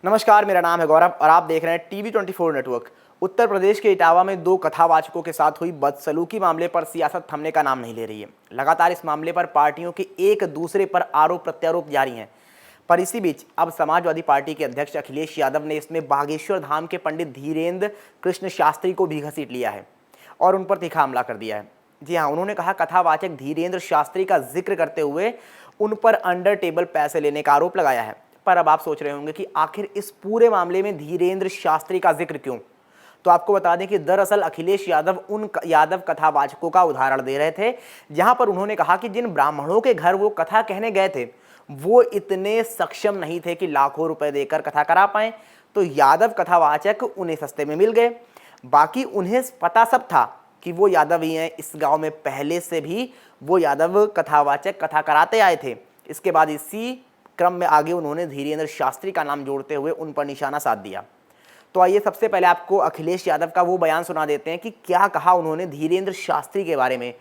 नमस्कार, मेरा नाम है गौरव और आप देख रहे हैं टीवी 24 नेटवर्क। उत्तर प्रदेश के इटावा में दो कथावाचकों के साथ हुई बदसलूकी मामले पर सियासत थमने का नाम नहीं ले रही है। लगातार इस मामले पर पार्टियों के एक दूसरे पर आरोप प्रत्यारोप जारी हैं। पर इसी बीच अब समाजवादी पार्टी के अध्यक्ष अखिलेश यादव ने इसमें बागेश्वर धाम के पंडित धीरेन्द्र कृष्ण शास्त्री को भी घसीट लिया है और उन पर तीखा हमला कर दिया है। जी हाँ, उन्होंने कहा, कथावाचक धीरेन्द्र शास्त्री का जिक्र करते हुए उन पर अंडर टेबल पैसे लेने का आरोप लगाया है। पर अब आप सोच रहे होंगे कि आखिर इस पूरे मामले में धीरेन्द्र शास्त्री का जिक्र क्यों? तो आपको बता दें कि दरअसल अखिलेश यादव उन यादव कथावाचकों का उदाहरण दे रहे थे जहां पर उन्होंने कहा कि जिन ब्राह्मणों के घर वो कथा कहने गए थे वो इतने सक्षम नहीं थे कि लाखों रुपए देकर कथा करा पाए, तो यादव कथावाचक उन्हें सस्ते में मिल गए। बाकी उन्हें पता सब था कि वो यादव ही हैं, इस गांव में पहले से भी वो यादव कथावाचक कथा कराते आए थे। इसके बाद इसी क्रम में आगे उन्होंने धीरेन्द्र शास्त्री का नाम जोड़ते हुए उन पर निशाना साध दिया। तो आइए सबसे पहले आपको अखिलेश यादव का वो बयान सुना देते हैं कि क्या कहा उन्होंने धीरेन्द्र शास्त्री के बारे में।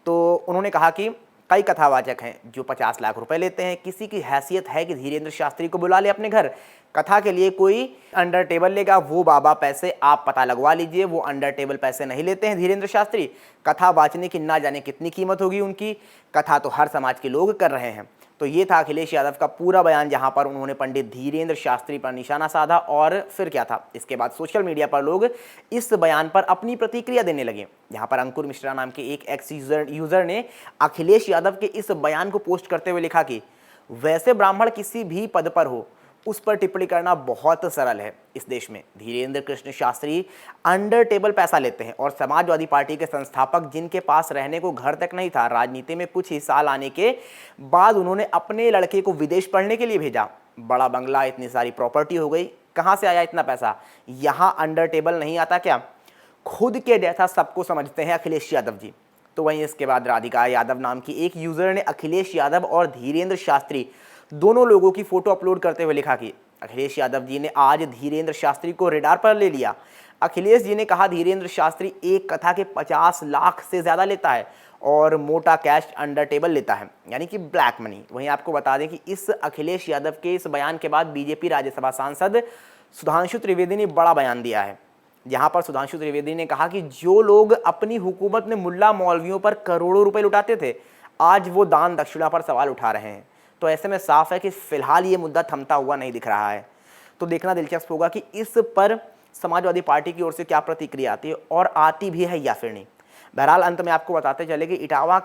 तो उन्होंने कहा कि कई कथावाचक हैं जो 50 लाख रुपए लेते हैं, किसी की हैसियत है कि धीरेन्द्र शास्त्री को बुला ले अपने घर, कथा के लिए कोई अंडर टेबल लेगा, वो बाबा पैसे आप पता लगवा लीजिए, वो अंडर टेबल पैसे नहीं लेते हैं धीरेन्द्र शास्त्री। कथा बाँचने की ना जाने कितनी कीमत होगी उनकी, कथा तो हर समाज के लोग कर रहे हैं। तो ये था अखिलेश यादव का पूरा बयान जहां पर उन्होंने पंडित धीरेन्द्र शास्त्री पर निशाना साधा। और फिर क्या था, इसके बाद सोशल मीडिया पर लोग इस बयान पर अपनी प्रतिक्रिया देने लगे। जहां पर अंकुर मिश्रा नाम के एक एक्स यूजर ने अखिलेश यादव के इस बयान को पोस्ट करते हुए लिखा कि वैसे ब्राह्मण किसी भी पद पर हो उस पर टिप्पणी करना बहुत सरल है। इस देश में धीरेन्द्र कृष्ण शास्त्री अंडर टेबल पैसा लेते हैं और समाजवादी पार्टी के संस्थापक जिनके पास रहने को घर तक नहीं था, राजनीति में कुछ ही साल आने के बाद उन्होंने अपने लड़के को विदेश पढ़ने के लिए भेजा। बड़ा बंगला, इतनी सारी प्रॉपर्टी हो गई, कहाँ से आया इतना पैसा? यहाँ अंडर टेबल नहीं आता क्या? खुद के जैसा सबको समझते हैं अखिलेश यादव जी। तो वहीं इसके बाद राधिका यादव नाम की एक यूजर ने अखिलेश यादव और धीरेन्द्र शास्त्री दोनों लोगों की फोटो अपलोड करते हुए लिखा कि अखिलेश यादव जी ने आज धीरेन्द्र शास्त्री को रेडार पर ले लिया। अखिलेश जी ने कहा, धीरेन्द्र शास्त्री एक कथा के 50 लाख से ज़्यादा लेता है और मोटा कैश अंडर टेबल लेता है, यानी कि ब्लैक मनी। वहीं आपको बता दें कि इस अखिलेश यादव के इस बयान के बाद बीजेपी राज्यसभा सांसद सुधांशु त्रिवेदी ने बड़ा बयान दिया है। जहां पर सुधांशु त्रिवेदी ने कहा कि जो लोग अपनी हुकूमत में मुल्ला मौलवियों पर करोड़ों रुपए लुटाते थे, आज वो दान दक्षिणा पर सवाल उठा रहे हैं। तो ऐसे में साफ है कि फिलहाल ये मुद्दा थमता हुआ नहीं दिख रहा है। तो देखना दिलचस्प होगा कि इस पर समाजवादी पार्टी की ओर से क्या प्रतिक्रिया आती है और आती भी है या फिर नहीं। बहरहाल अंत में आपको बताते चले कि इटावा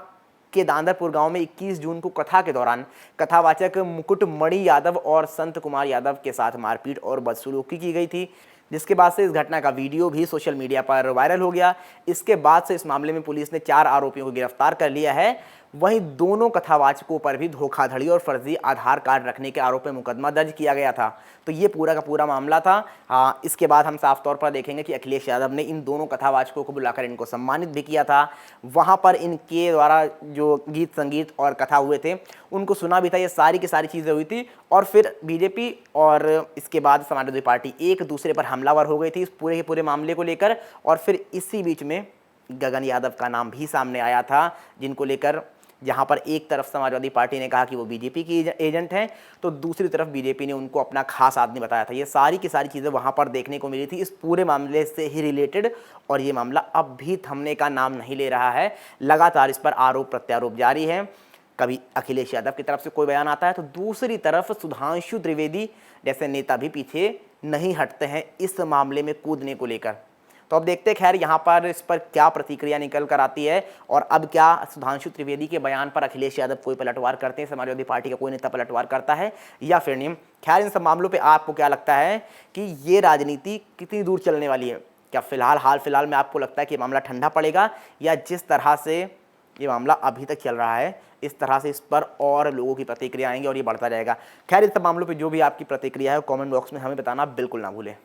के दांदरपुर गांव में 21 जून को कथा के दौरान कथावाचक मुकुट मणि यादव और संत कुमार यादव के साथ मारपीट और बदसलूकी की गई थी, जिसके बाद से इस घटना का वीडियो भी सोशल मीडिया पर वायरल हो गया। इसके बाद से इस मामले में पुलिस ने 4 आरोपियों को गिरफ्तार कर लिया है। वहीं दोनों कथावाचकों पर भी धोखाधड़ी और फर्जी आधार कार्ड रखने के आरोप में मुकदमा दर्ज किया गया था। तो ये पूरा का पूरा मामला था। हाँ, इसके बाद हम साफ तौर पर देखेंगे कि अखिलेश यादव ने इन दोनों कथावाचकों को बुलाकर इनको सम्मानित भी किया था। वहाँ पर इनके द्वारा जो गीत संगीत और कथा हुए थे उनको सुना भी था। ये सारी की सारी चीज़ें हुई थी और फिर बीजेपी और इसके बाद समाजवादी पार्टी एक दूसरे पर हमलावर हो गई थी इस पूरे के पूरे मामले को लेकर। और फिर इसी बीच में गगन यादव का नाम भी सामने आया था, जिनको लेकर जहां पर एक तरफ समाजवादी पार्टी ने कहा कि वो बीजेपी की एजेंट हैं, तो दूसरी तरफ बीजेपी ने उनको अपना खास आदमी बताया था। ये सारी की सारी चीज़ें वहां पर देखने को मिली थी इस पूरे मामले से ही रिलेटेड। और ये मामला अब भी थमने का नाम नहीं ले रहा है। लगातार इस पर आरोप प्रत्यारोप जारी है। कभी अखिलेश यादव की तरफ से कोई बयान आता है तो दूसरी तरफ सुधांशु त्रिवेदी जैसे नेता भी पीछे नहीं हटते हैं इस मामले में कूदने को लेकर। तो अब देखते हैं खैर यहाँ पर इस पर क्या प्रतिक्रिया निकल कर आती है और अब क्या सुधांशु त्रिवेदी के बयान पर अखिलेश यादव कोई पलटवार करते हैं, समाजवादी पार्टी का कोई नेता पलटवार करता है या फिर नहीं। खैर इन सब मामलों पे आपको क्या लगता है कि ये राजनीति कितनी दूर चलने वाली है? क्या हाल फिलहाल में आपको लगता है कि मामला ठंडा पड़ेगा या जिस तरह से ये मामला अभी तक चल रहा है इस तरह से इस पर और लोगों की प्रतिक्रिया आएंगी और ये बढ़ता जाएगा? खैर इन सब मामलों पर जो भी आपकी प्रतिक्रिया है कॉमेंट बॉक्स में हमें बताना बिल्कुल ना भूलें।